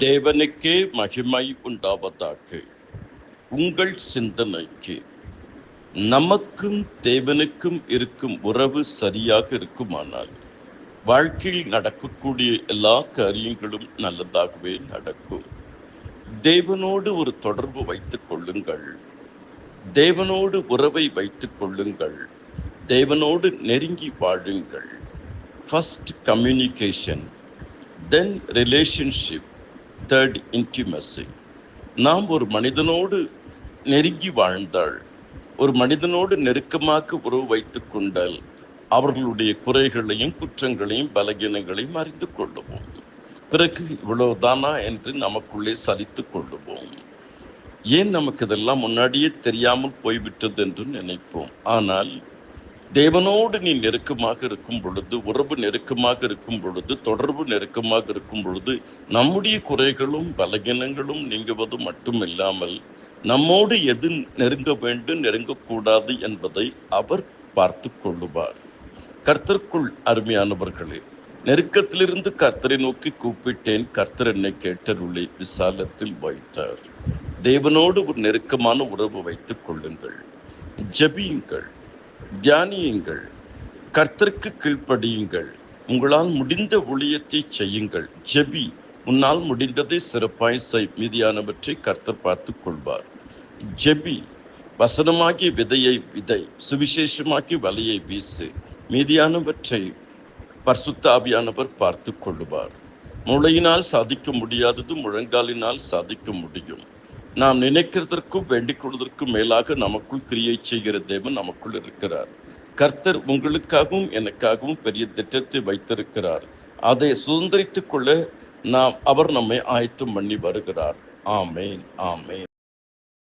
தேவனுக்கே மகிமை உண்டாவதாக. உங்கள் சிந்தனைக்கு நமக்கும் தேவனுக்கும் இருக்கும் உறவு சரியாக இருக்குமானால் வாழ்க்கையில் நடக்கக்கூடிய எல்லா காரியங்களும் நல்லதாகவே நடக்கும். தேவனோடு ஒரு தொடர்பு வைத்துக் கொள்ளுங்கள். தேவனோடு உறவை வைத்துக் கொள்ளுங்கள். தேவனோடு நெருங்கி வாழுங்கள். ஃபர்ஸ்ட் கம்யூனிகேஷன், தென் ரிலேஷன்ஷிப், தேர்ட் இன்டிமசி. நாம் ஒரு மனிதனோடு நெருங்கி வாழ்ந்தால், ஒரு மனிதனோடு நெருக்கமாக உறவு வைத்துக் கொண்டால் அவர்களுடைய குறைகளையும் குற்றங்களையும் பலகீனங்களையும் அறிந்து கொள்ளுவோம். பிறகு இவ்வளவுதானா என்று நமக்குள்ளே சலித்து கொள்ளுவோம். ஏன் நமக்கு இதெல்லாம் முன்னாடியே தெரியாமல் போய்விட்டது என்று நினைப்போம். ஆனால் தேவனோடு நீ நெருக்கமாக இருக்கும் பொழுது, உறவு நெருக்கமாக இருக்கும் பொழுது, தொடர்பு நெருக்கமாக இருக்கும் பொழுது நம்முடைய குறைகளும் பலகீனங்களும் நீங்குவது மட்டுமில்லாமல் நம்மோடு எது நெருங்க வேண்டும் நெருங்கக்கூடாது என்பதை அவர் பார்த்து கொள்ளுவார். கர்த்தருக்குள் அருமையானவர்களே, நெருக்கத்திலிருந்து கர்த்தரை நோக்கி கூப்பிட்டேன், கர்த்தர் என்னை கேட்டருளை விசாலத்தில் வைத்தார். தேவனோடு ஒரு நெருக்கமான உறவு வைத்துக் கொள்ளுங்கள். ஜெபியுங்கள், தியானியுங்கள், கர்த்தருக்கு கீழ்ப்படியுங்கள். உங்களால் முடிந்த ஊழியத்தை செய்யுங்கள். ஜெபி, உன்னால் முடிந்ததை சிறப்பாய் செய், மீதியானவற்றை கர்த்தர் பார்த்துக் கொள்வார். ஜெபி, வசனமாகிய விதையை விதை, சுவிசேஷமாக்கி வலையை வீசு, மீதியானவற்றை பரிசுத்த ஆவியானவர் பார்த்து கொள்ளுவார். மூளையினால் சாதிக்க முடியாதது முழங்காலினால் சாதிக்க முடியும். நாம் நினைக்கிறதற்கும் வேண்டிக் கொள்வதற்கும் மேலாக நமக்குள் கிரியை செய்கிற தேவன் நமக்குள் இருக்கிறார். கர்த்தர் உங்களுக்காகவும் எனக்காகவும் பெரிய திட்டத்தை வைத்திருக்கிறார். அதை சுதந்திரித்துக் கொள்ள அவர் நம்மை ஆயத்தம் பண்ணி வருகிறார். ஆமேன், ஆமேன்.